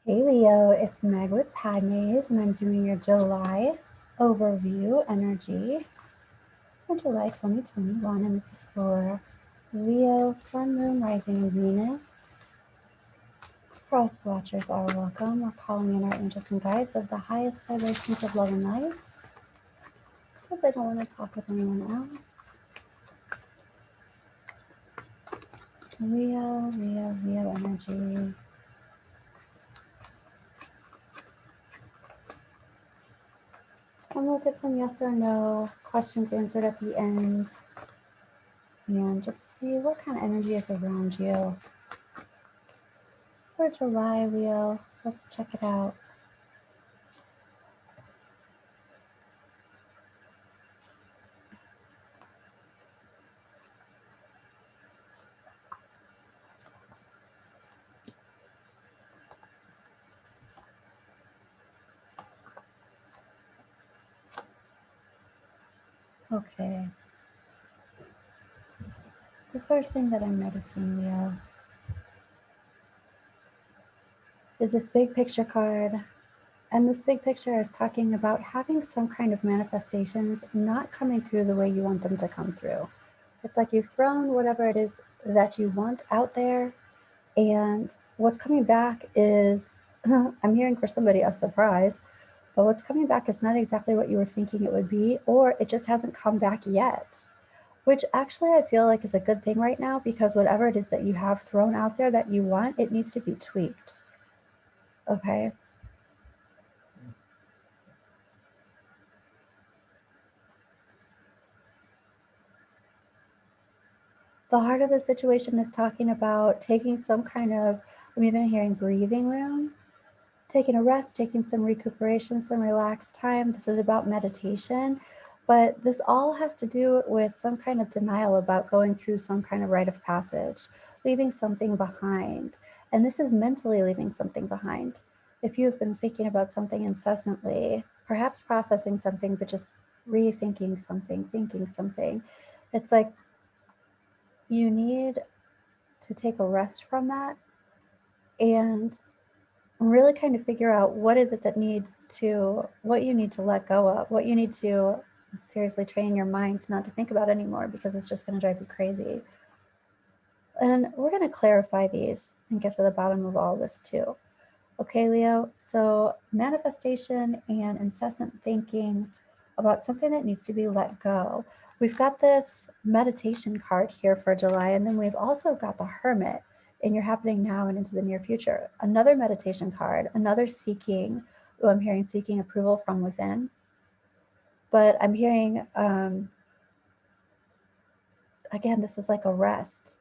Hey Leo, it's Meg with Padmes, and I'm doing your July overview energy for July 2021. And this is for Leo, Sun, Moon, Rising, and Venus. Cross watchers are welcome. We're calling in our angels and guides of the highest vibrations of love and light because I don't want to talk with anyone else. Leo energy. And we'll get some yes or no questions answered at the end. And just see what kind of energy is around you. For July, Leo, let's check it out. Okay. The first thing that I'm noticing, Leo, is this big picture card. And this big picture is talking about having some kind of manifestations not coming through the way you want them to come through. It's like you've thrown whatever it is that you want out there, and what's coming back is, I'm hearing for somebody a surprise, but what's coming back is not exactly what you were thinking it would be, or it just hasn't come back yet. Which actually I feel like is a good thing right now, because whatever it is that you have thrown out there that you want, it needs to be tweaked. Okay. The heart of the situation is talking about taking some kind of, I'm even hearing breathing room, taking a rest, taking some recuperation, some relaxed time. This is about meditation, but this all has to do with some kind of denial about going through some kind of rite of passage, leaving something behind. And this is mentally leaving something behind. If you've been thinking about something incessantly, perhaps processing something, but just rethinking something, thinking something, it's like you need to take a rest from that and really kind of figure out what is it that needs to, what you need to let go of, what you need to seriously train your mind not to think about anymore, because it's just going to drive you crazy. And we're going to clarify these and get to the bottom of all this too. Okay, Leo, so manifestation and incessant thinking about something that needs to be let go. We've got this meditation card here for July, and then we've also got the Hermit in your happening now and into the near future. Another meditation card, another seeking. Oh, I'm hearing seeking approval from within. But I'm hearing, again, this is like a rest.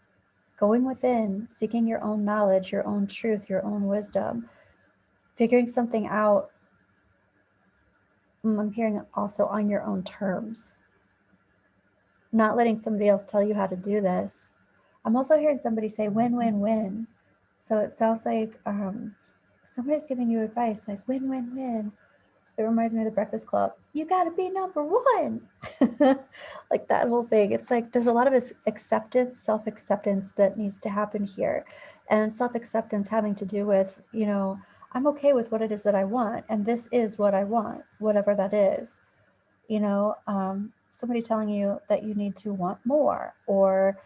Going within, seeking your own knowledge, your own truth, your own wisdom, figuring something out. I'm hearing also on your own terms, not letting somebody else tell you how to do this. I'm also hearing somebody say win, win, win. So it sounds like somebody's giving you advice like win, win, win. It reminds me of the Breakfast Club. You got to be number one. Like that whole thing. It's like there's a lot of acceptance, self acceptance that needs to happen here. And self acceptance having to do with, I'm okay with what it is that I want. And this is what I want, whatever that is. Somebody telling you that you need to want more, or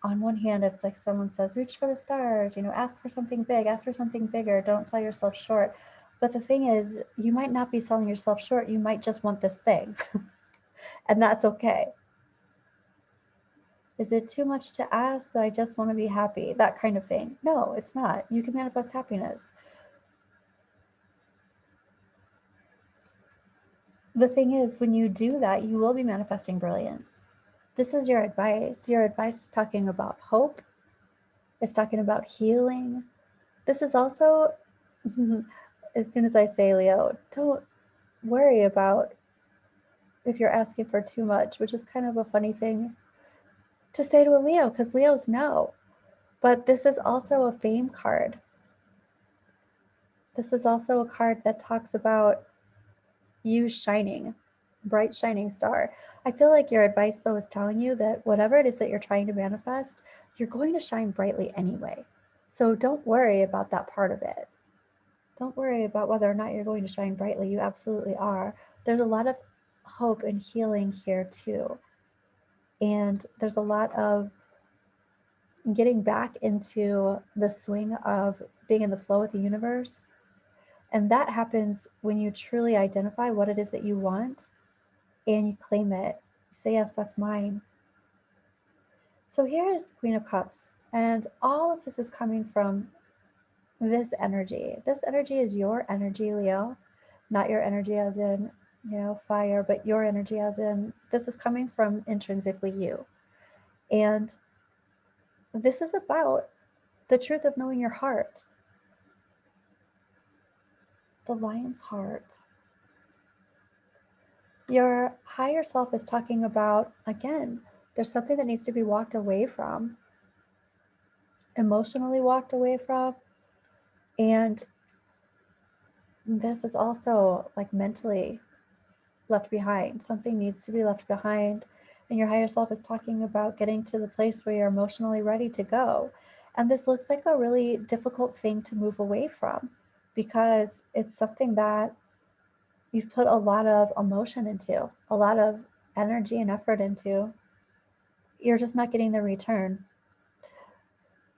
on one hand it's like someone says reach for the stars, ask for something big, ask for something bigger, don't sell yourself short. But the thing is, you might not be selling yourself short, you might just want this thing. And that's okay. Is it too much to ask that I just want to be happy, that kind of thing? No, it's not. You can manifest happiness. The thing is, when you do that, you will be manifesting brilliance. This is your advice. Your advice is talking about hope. It's talking about healing. This is also, as soon as I say Leo, don't worry about if you're asking for too much, which is kind of a funny thing to say to a Leo, because Leos know. But this is also a fame card. This is also a card that talks about you shining, bright shining star. I feel like your advice though is telling you that whatever it is that you're trying to manifest, you're going to shine brightly anyway. So don't worry about that part of it. don't worry about whether or not you're going to shine brightly. You absolutely are. There's a lot of hope and healing here too. And there's a lot of getting back into the swing of being in the flow with the universe. And that happens when you truly identify what it is that you want and you claim it. You say, yes, that's mine. So here is the Queen of Cups. And all of this is coming from this energy. This energy is your energy, Leo. Not your energy as in, fire, but your energy as in this is coming from intrinsically you. And this is about the truth of knowing your heart. The lion's heart. Your higher self is talking about, again, there's something that needs to be walked away from, emotionally walked away from. And this is also like mentally left behind. Something needs to be left behind. And your higher self is talking about getting to the place where you're emotionally ready to go. And this looks like a really difficult thing to move away from because it's something that you've put a lot of emotion into, a lot of energy and effort into. You're just not getting the return.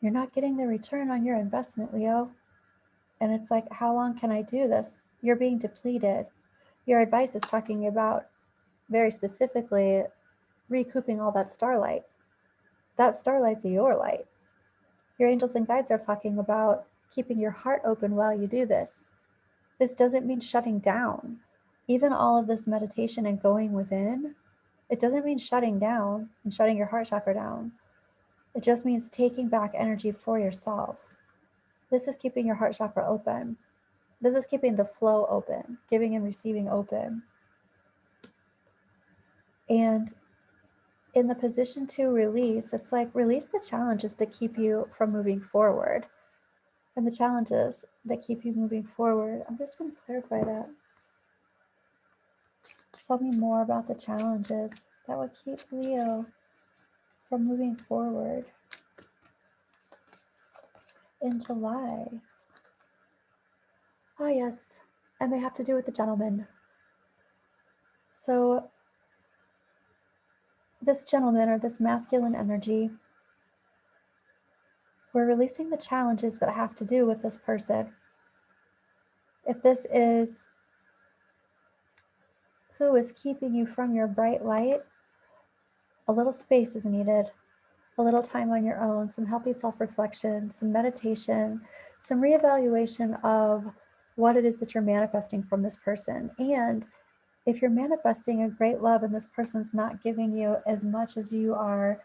You're not getting the return on your investment, Leo. And it's like, how long can I do this? You're being depleted. Your advice is talking about very specifically recouping all that starlight. That starlight's your light. Your angels and guides are talking about keeping your heart open while you do this. This doesn't mean shutting down. Even all of this meditation and going within, it doesn't mean shutting down and shutting your heart chakra down. It just means taking back energy for yourself. This is keeping your heart chakra open. This is keeping the flow open, giving and receiving open. And in the position to release, it's like release the challenges that keep you from moving forward. And the challenges that keep you moving forward, I'm just going to clarify that. Tell me more about the challenges that would keep Leo from moving forward in July. Ah, yes, and they have to do with the gentleman. So this gentleman or this masculine energy, we're releasing the challenges that have to do with this person. If this is who is keeping you from your bright light, a little space is needed, a little time on your own, some healthy self-reflection, some meditation, some reevaluation of what it is that you're manifesting from this person. And if you're manifesting a great love and this person's not giving you as much as you are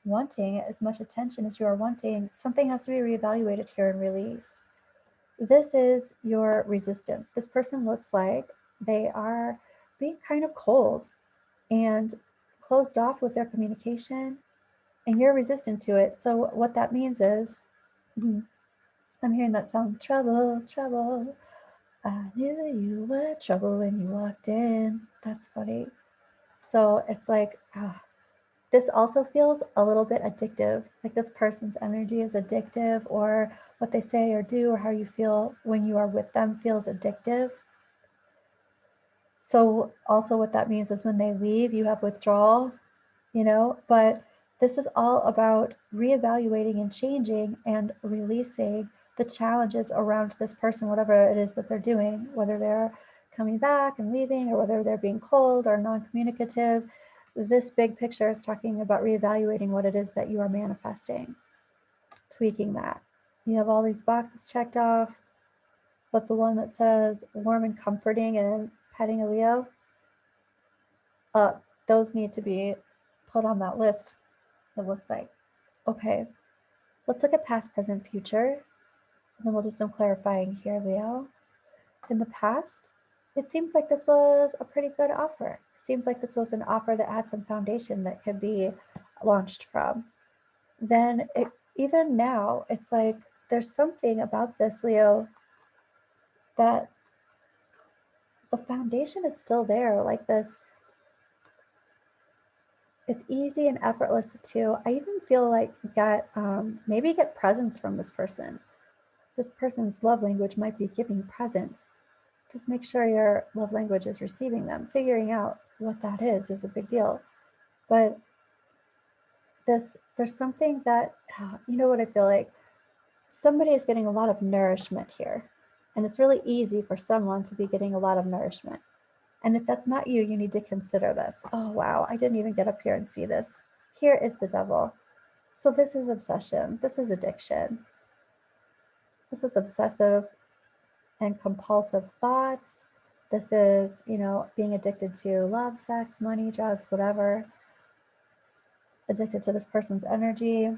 wanting, as much attention as you are wanting, something has to be reevaluated here and released. This is your resistance. This person looks like they are being kind of cold and closed off with their communication, and you're resistant to it. So what that means is, I'm hearing that song, trouble, trouble. I knew you were trouble when you walked in. That's funny. So it's like, this also feels a little bit addictive. Like this person's energy is addictive, or what they say or do, or how you feel when you are with them feels addictive. So also what that means is when they leave, you have withdrawal, but this is all about reevaluating and changing and releasing the challenges around this person, whatever it is that they're doing, whether they're coming back and leaving, or whether they're being cold or non-communicative. This big picture is talking about reevaluating what it is that you are manifesting, tweaking that. You have all these boxes checked off, but the one that says warm and comforting and petting a Leo, those need to be put on that list, it looks like. Okay, let's look at past, present, future, and then we'll do some clarifying here, Leo. In the past, it seems like this was a pretty good offer. It seems like this was an offer that had some foundation that could be launched from. Then even now, it's like there's something about this, Leo, that the foundation is still there, like this. It's easy and effortless too. I even feel like maybe get presents from this person. This person's love language might be giving presents. Just make sure your love language is receiving them. Figuring out what that is a big deal. But there's something that, you know what I feel like? Somebody is getting a lot of nourishment here. And it's really easy for someone to be getting a lot of nourishment. And if that's not you, you need to consider this. Oh, wow, I didn't even get up here and see this. Here is the devil. So this is obsession. This is addiction. This is obsessive and compulsive thoughts. This is, being addicted to love, sex, money, drugs, whatever. Addicted to this person's energy.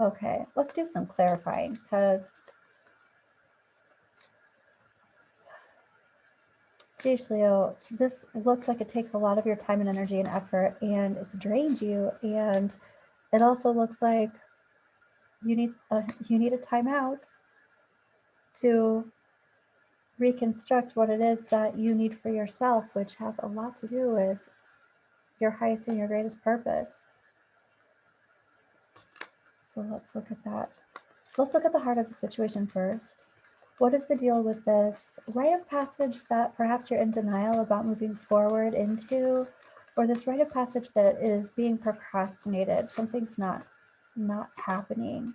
Okay, let's do some clarifying because, geez, Leo, this looks like it takes a lot of your time and energy and effort, and it's drained you. And it also looks like you need a timeout to reconstruct what it is that you need for yourself, which has a lot to do with your highest and your greatest purpose. So let's look at that. Let's look at the heart of the situation first. What is the deal with this rite of passage that perhaps you're in denial about moving forward into, or this rite of passage that is being procrastinated? Something's not happening.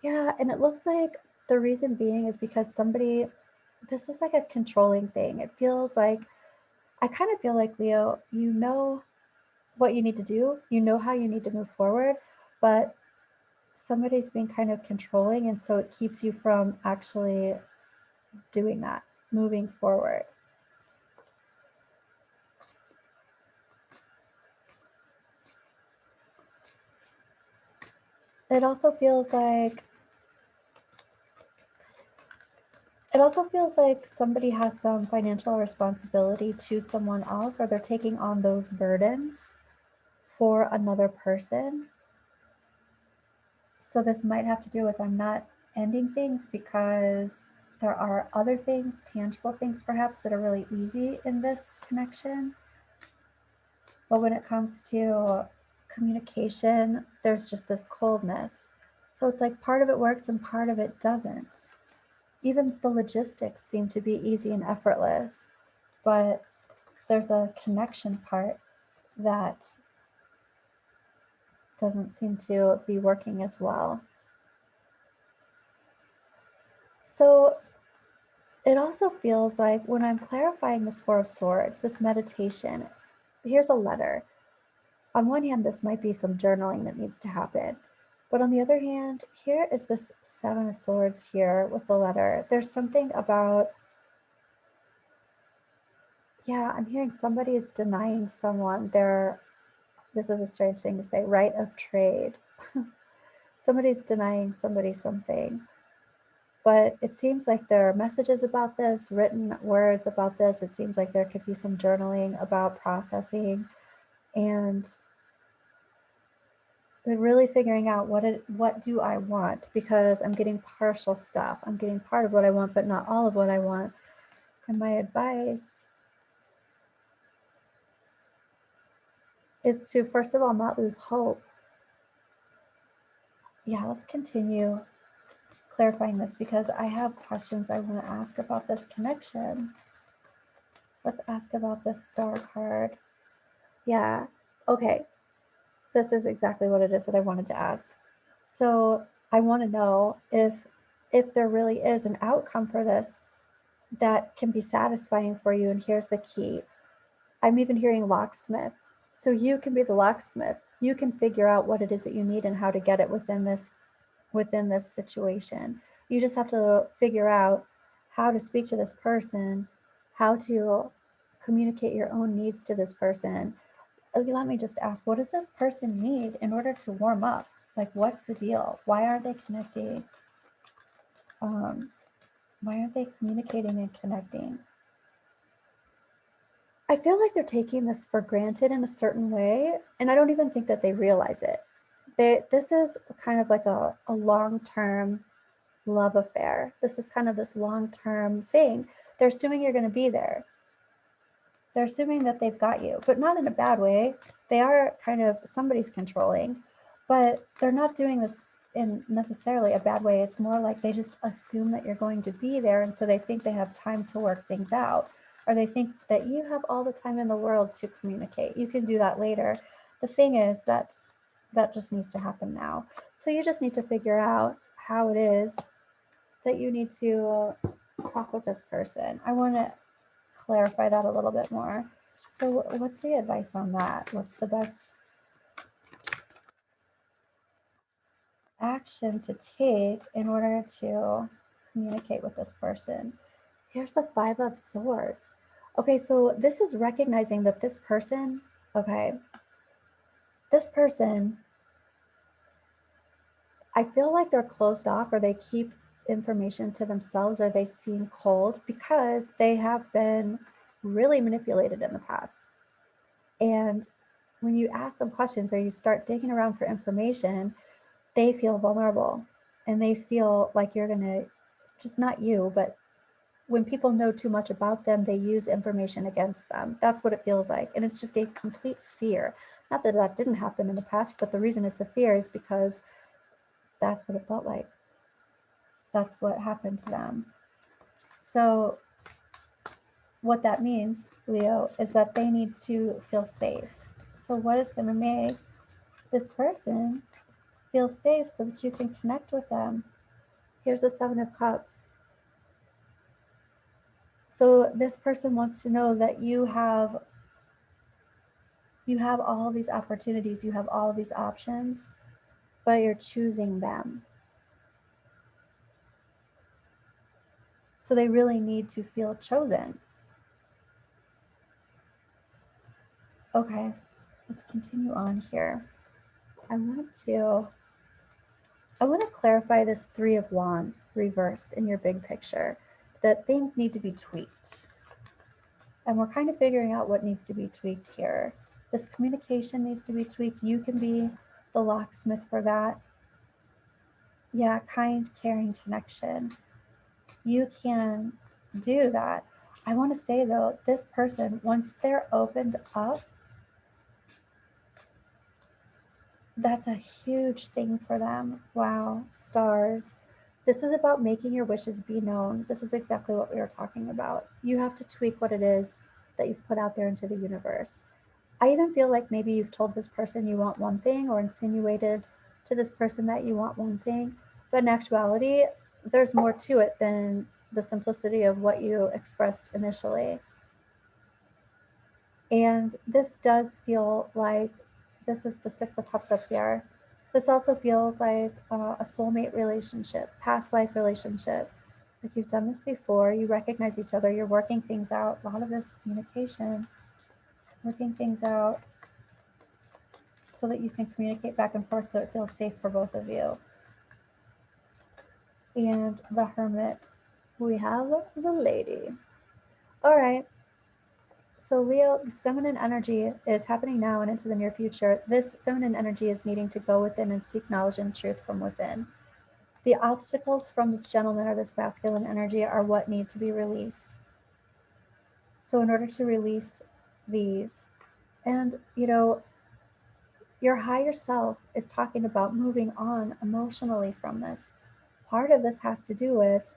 Yeah, and it looks like the reason being is because somebody, this is like a controlling thing. It feels like, I kind of feel like, Leo, you know what you need to do, you know how you need to move forward, but somebody's being kind of controlling, and so it keeps you from actually doing that, moving forward. It also feels like somebody has some financial responsibility to someone else, or they're taking on those burdens for another person. So this might have to do with, I'm not ending things because there are other things, tangible things perhaps, that are really easy in this connection. But when it comes to communication, there's just this coldness. So it's like part of it works and part of it doesn't. Even the logistics seem to be easy and effortless, but there's a connection part that doesn't seem to be working as well. So it also feels like when I'm clarifying this Four of Swords, this meditation, here's a letter. On one hand, this might be some journaling that needs to happen. But on the other hand, here is this Seven of Swords here with the letter. There's something about, yeah, I'm hearing somebody is denying someone their, this is a strange thing to say, right of trade. Somebody's denying somebody something. But it seems like there are messages about this, written words about this. It seems like there could be some journaling about processing and really figuring out what do I want, because I'm getting partial stuff. I'm getting part of what I want, but not all of what I want. And my advice is to, first of all, not lose hope. Yeah, let's continue clarifying this because I have questions I want to ask about this connection. Let's ask about this Star card. Yeah, okay. This is exactly what it is that I wanted to ask. So I want to know if there really is an outcome for this that can be satisfying for you. And here's the key. I'm even hearing locksmith. So you can be the locksmith. You can figure out what it is that you need and how to get it within this situation. You just have to figure out how to speak to this person, how to communicate your own needs to this person. Let me just ask, what does this person need in order to warm up? Like, what's the deal? Why aren't they connecting? Why aren't they communicating and connecting? I feel like they're taking this for granted in a certain way, and I don't even think that they realize it. This is kind of like a long-term love affair. This is kind of this long-term thing. They're assuming you're going to be there. They're assuming that they've got you, but not in a bad way. They are kind of, somebody's controlling, but they're not doing this in necessarily a bad way. It's more like they just assume that you're going to be there, and so they think they have time to work things out, or they think that you have all the time in the world to communicate. You can do that later. The thing is that that just needs to happen now. So you just need to figure out how it is that you need to talk with this person. I want to clarify that a little bit more. So what's the advice on that? What's the best action to take in order to communicate with this person? Here's the Five of Swords. Okay, so this is recognizing that this person, okay, this person, I feel like they're closed off, or they keep information to themselves, or they seem cold because they have been really manipulated in the past. And when you ask them questions or you start digging around for information, they feel vulnerable and they feel like you're going to, just not you, but when people know too much about them, they use information against them. That's what it feels like. And it's just a complete fear. Not that that didn't happen in the past, but the reason it's a fear is because that's what it felt like. That's what happened to them. So what that means, Leo, is that they need to feel safe. So what is going to make this person feel safe so that you can connect with them? Here's the Seven of Cups. So this person wants to know that you have all these opportunities, you have all these options, but you're choosing them. So they really need to feel chosen. Okay, let's continue on here. I want to clarify this Three of Wands reversed in your big picture, that things need to be tweaked. And we're kind of figuring out what needs to be tweaked here. This communication needs to be tweaked. You can be the locksmith for that. Yeah, kind, caring connection. You can do that. I want to say though, this person, once they're opened up, that's a huge thing for them. Wow, stars. This is about making your wishes be known. This is exactly what we were talking about. You have to tweak what it is that you've put out there into the universe. I even feel like maybe you've told this person you want one thing, or insinuated to this person that you want one thing, but in actuality, there's more to it than the simplicity of what you expressed initially. And this does feel like, this is the Six of Cups up here. This also feels like a soulmate relationship, past life relationship. Like you've done this before, you recognize each other, you're working things out. A lot of this communication, working things out so that you can communicate back and forth so it feels safe for both of you. And the Hermit, we have the Lady. All right. So Leo, this feminine energy is happening now and into the near future. This feminine energy is needing to go within and seek knowledge and truth from within. The obstacles from this gentleman or this masculine energy are what need to be released. So in order to release these, and your higher self is talking about moving on emotionally from this. Part of this has to do with,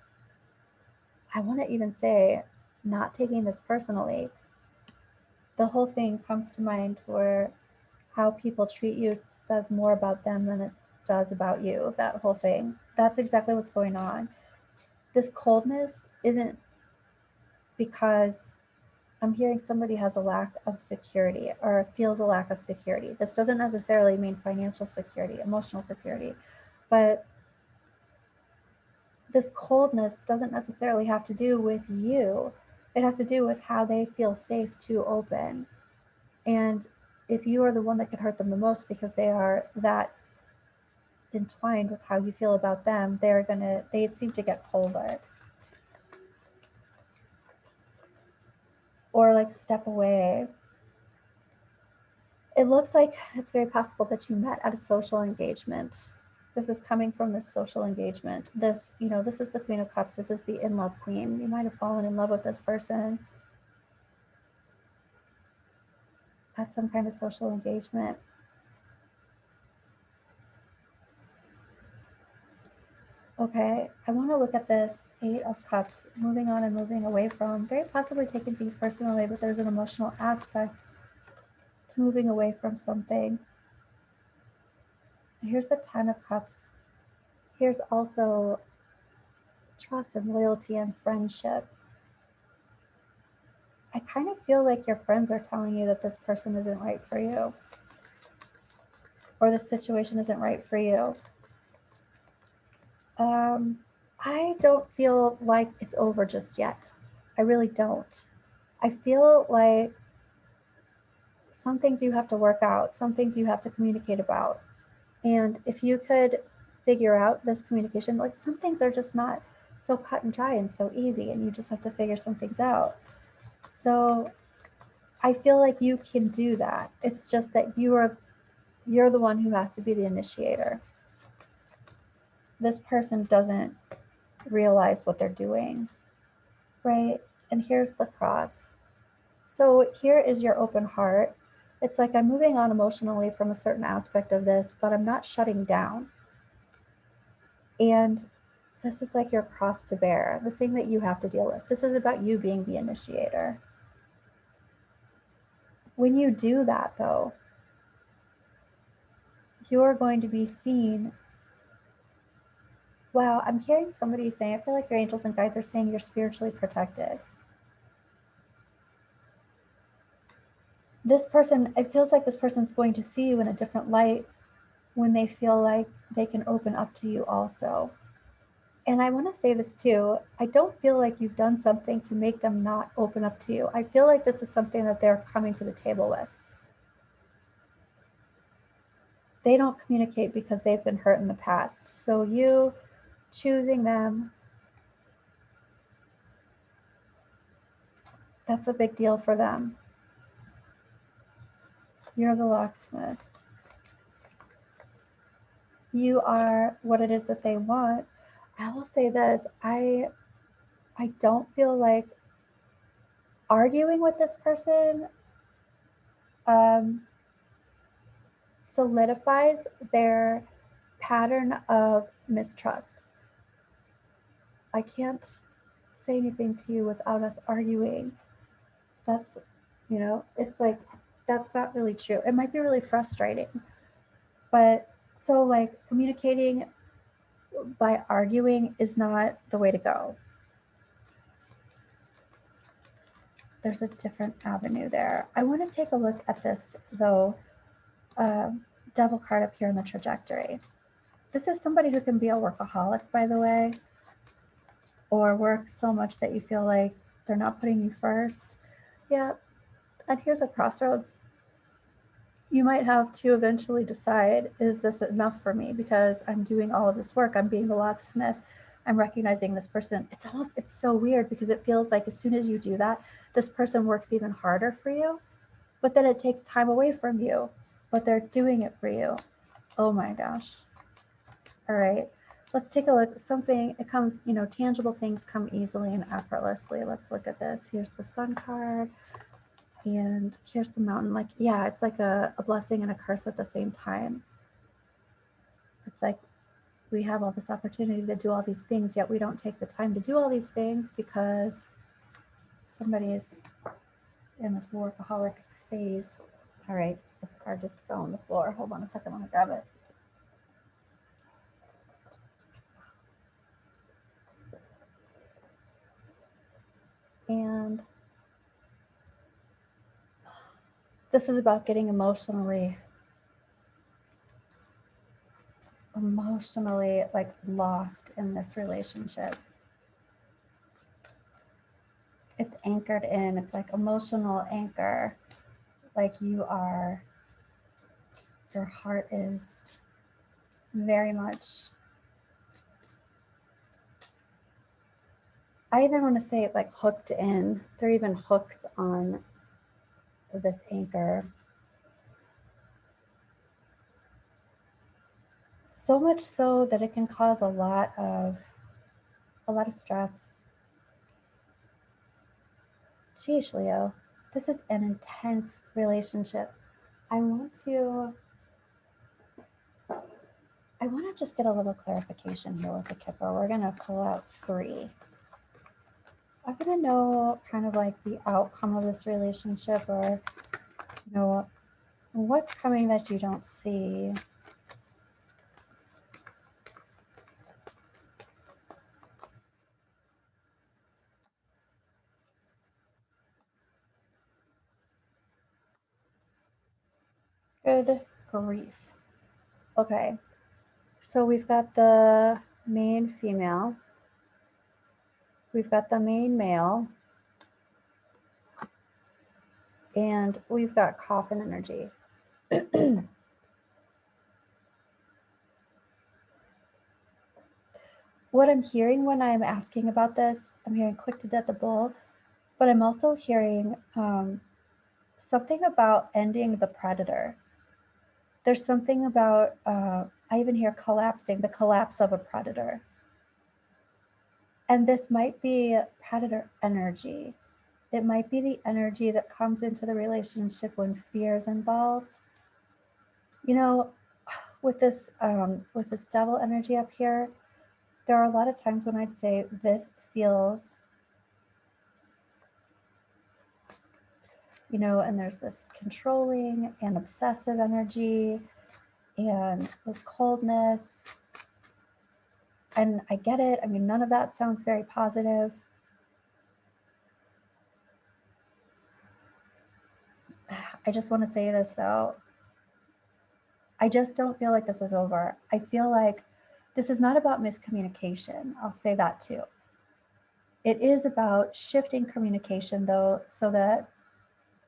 I want to even say, not taking this personally. The whole thing comes to mind where how people treat you says more about them than it does about you. That whole thing. That's exactly what's going on. This coldness isn't because I'm hearing somebody has a lack of security or feels a lack of security. This doesn't necessarily mean financial security, emotional security, but this coldness doesn't necessarily have to do with you. It has to do with how they feel safe to open. And if you are the one that could hurt them the most because they are that entwined with how you feel about them, they seem to get colder. Or like step away. It looks like it's very possible that you met at a social engagement. This is coming from this social engagement. This is the Queen of Cups. This is the in-love queen. You might have fallen in love with this person at some kind of social engagement. Okay, I want to look at this Eight of Cups, moving on and moving away from, very possibly taking things personally, but there's an emotional aspect to moving away from something. Here's the Ten of Cups. Here's also trust and loyalty and friendship. I kind of feel like your friends are telling you that this person isn't right for you, or the situation isn't right for you. I don't feel like it's over just yet. I really don't. I feel like some things you have to work out, some things you have to communicate about. And if you could figure out this communication, like some things are just not so cut and dry and so easy, and you just have to figure some things out. So I feel like you can do that. It's just that you're the one who has to be the initiator. This person doesn't realize what they're doing, right? And here's the cross. So here is your open heart. It's like I'm moving on emotionally from a certain aspect of this, but I'm not shutting down. And this is like your cross to bear, the thing that you have to deal with. This is about you being the initiator. When you do that, though, you're going to be seen. Wow, I'm hearing somebody saying, I feel like your angels and guides are saying you're spiritually protected. This person, it feels like this person's going to see you in a different light when they feel like they can open up to you also. And I want to say this too. I don't feel like you've done something to make them not open up to you. I feel like this is something that they're coming to the table with. They don't communicate because they've been hurt in the past. So you choosing them, that's a big deal for them. You're the locksmith. You are what it is that they want. I will say this, I don't feel like arguing with this person solidifies their pattern of mistrust. I can't say anything to you without us arguing. That's, it's like, that's not really true. It might be really frustrating. But so, like, communicating by arguing is not the way to go. There's a different avenue there. I want to take a look at this, though, devil card up here in the trajectory. This is somebody who can be a workaholic, by the way, or work so much that you feel like they're not putting you first. Yeah, and here's a crossroads. You might have to eventually decide, is this enough for me? Because I'm doing all of this work. I'm being the locksmith. I'm recognizing this person. It's so weird because it feels like as soon as you do that, this person works even harder for you, but then it takes time away from you, but they're doing it for you. Oh my gosh. All right, let's take a look. Something, it comes, tangible things come easily and effortlessly. Let's look at this. Here's the Sun card. And here's the Mountain. Like, yeah, it's like a blessing and a curse at the same time. It's like we have all this opportunity to do all these things, yet we don't take the time to do all these things because somebody is in this workaholic phase. All right, this card just fell on the floor. Hold on a second, I'm gonna grab it. And this is about getting emotionally like lost in this relationship. It's anchored in, it's like emotional anchor. Like your heart is very much, I even want to say it like hooked in. There are even hooks on this anchor. So much so that it can cause a lot of stress. Geez, Leo, this is an intense relationship. I want to I want to just get a little clarification here with the Kipper. We're going to pull out 3. I want to know kind of like the outcome of this relationship, or, you know, what's coming that you don't see. Good grief. Okay. So we've got the main female. We've got the main male. And we've got coffin energy. What I'm hearing when I'm asking about this, I'm hearing quick to death the bull, but I'm also hearing something about ending the predator. There's something about, I even hear collapsing, the collapse of a predator. And this might be predator energy. It might be the energy that comes into the relationship when fear is involved. You know, with this devil energy up here, there are a lot of times when I'd say this feels, you know, and there's this controlling and obsessive energy and this coldness. And I get it. I mean, none of that sounds very positive. I just want to say this though. I just don't feel like this is over. I feel like this is not about miscommunication. I'll say that too. It is about shifting communication though, so that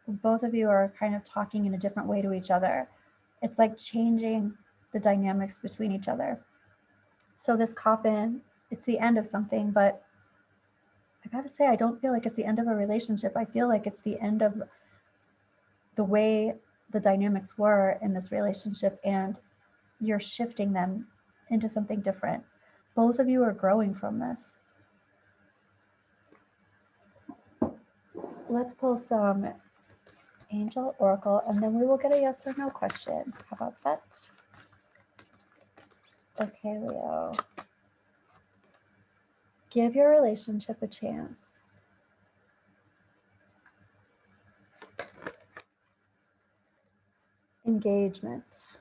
both of you are kind of talking in a different way to each other. It's like changing the dynamics between each other. So this coffin, it's the end of something, but I gotta say, I don't feel like it's the end of a relationship. I feel like it's the end of the way the dynamics were in this relationship, and you're shifting them into something different. Both of you are growing from this. Let's pull some angel oracle, and then we will get a yes or no question. How about that? Okay, Leo. Give your relationship a chance. Engagement.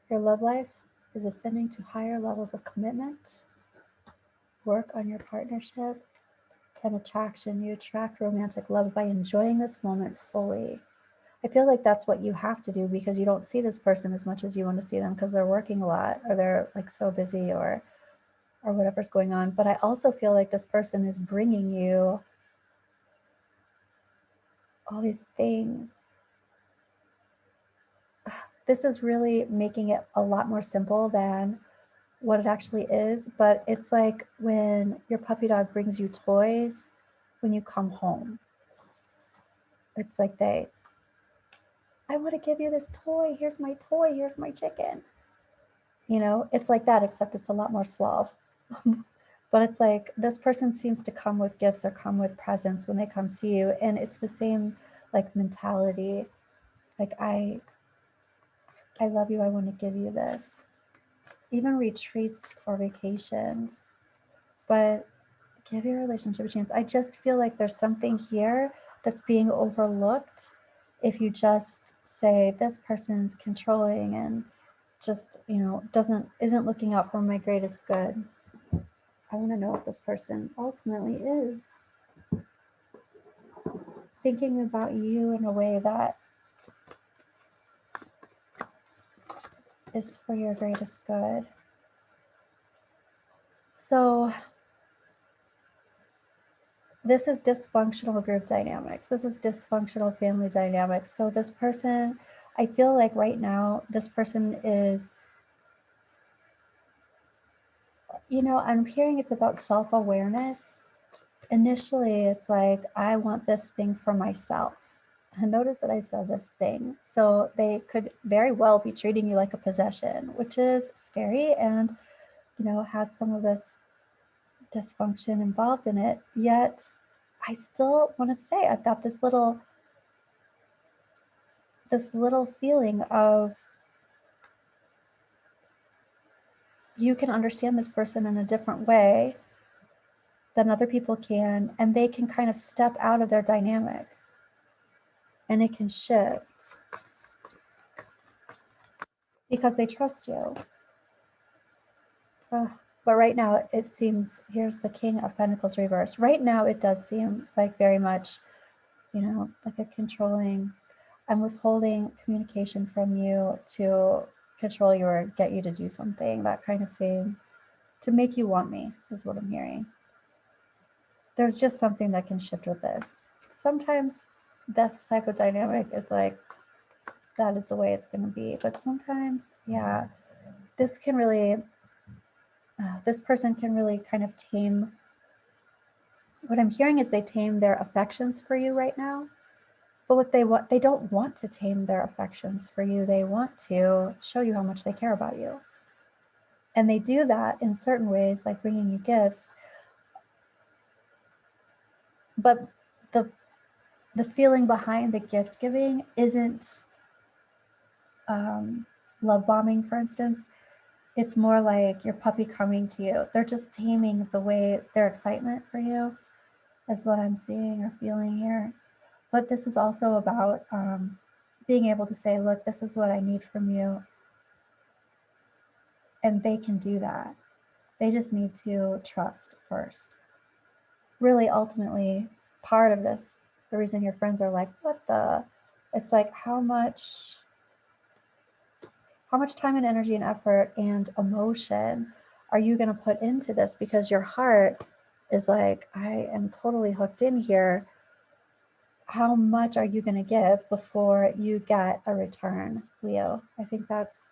Your love life is ascending to higher levels of commitment. Work on your partnership and attraction. You attract romantic love by enjoying this moment fully. I feel like that's what you have to do, because you don't see this person as much as you want to see them because they're working a lot, or they're like so busy, or whatever's going on. But I also feel like this person is bringing you all these things. This is really making it a lot more simple than what it actually is. But it's like when your puppy dog brings you toys when you come home. It's like I want to give you this toy. Here's my toy. Here's my chicken. You know, it's like that, except it's a lot more suave. But it's like this person seems to come with gifts or come with presents when they come see you. And it's the same like mentality. Like, I love you. I want to give you this. Even retreats or vacations. But give your relationship a chance. I just feel like there's something here that's being overlooked if you just say this person's controlling and just, you know, isn't looking out for my greatest good. I want to know if this person ultimately is thinking about you in a way that is for your greatest good. So this is dysfunctional group dynamics. This is dysfunctional family dynamics. So this person, I feel like right now, this person is, you know, I'm hearing it's about self-awareness. Initially, it's like, I want this thing for myself. And notice that I said this thing. So they could very well be treating you like a possession, which is scary and, you know, has some of this dysfunction involved in it. Yet I still want to say I've got this little feeling of you can understand this person in a different way than other people can, and they can kind of step out of their dynamic and it can shift because they trust you. But right now it seems, here's the King of Pentacles reversed. Right now it does seem like very much, you know, like a controlling, I'm withholding communication from you to control you or get you to do something, that kind of thing, to make you want me, is what I'm hearing. There's just something that can shift with this. Sometimes this type of dynamic is like, that is the way it's going to be. But sometimes, yeah, this can really, this person can really kind of tame. What I'm hearing is they tame their affections for you right now. But what they want, they don't want to tame their affections for you. They want to show you how much they care about you. And they do that in certain ways, like bringing you gifts. But the feeling behind the gift giving isn't love bombing, for instance. It's more like your puppy coming to you. They're just taming the way, their excitement for you is what I'm seeing or feeling here. But this is also about being able to say, look, this is what I need from you. And they can do that. They just need to trust first. Really, ultimately, part of this, the reason your friends are like, what the? It's like, how much time and energy and effort and emotion are you going to put into this? Because your heart is like, I am totally hooked in here. How much are you going to give before you get a return, Leo? I think that's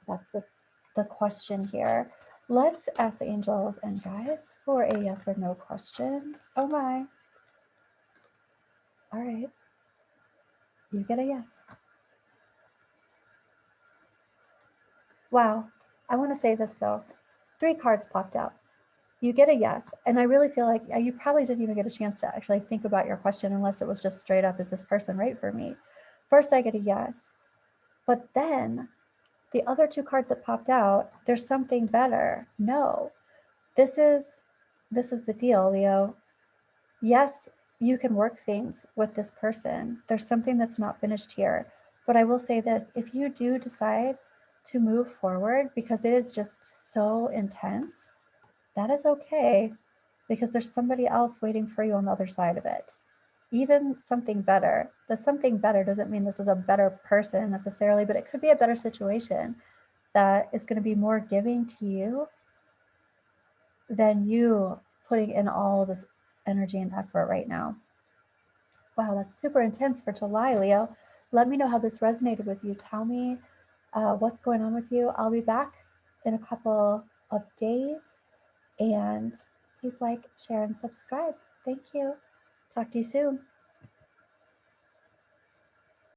the question here. Let's ask the angels and guides for a yes or no question. Oh my. All right. You get a yes. Wow. I want to say this though. 3 cards popped out. You get a yes. And I really feel like you probably didn't even get a chance to actually think about your question unless it was just straight up, is this person right for me? First, I get a yes. But then the other 2 cards that popped out, there's something better. No. This is the deal, Leo. Yes, you can work things with this person. There's something that's not finished here. But I will say this, if you do decide to move forward because it is just so intense, that is okay, because there's somebody else waiting for you on the other side of it. Even something better. The something better doesn't mean this is a better person necessarily, but it could be a better situation that is going to be more giving to you than you putting in all this energy and effort right now. Wow, that's super intense for July, Leo. Let me know how this resonated with you. Tell me what's going on with you. I'll be back in a couple of days. And please like, share, and subscribe. Thank you. Talk to you soon.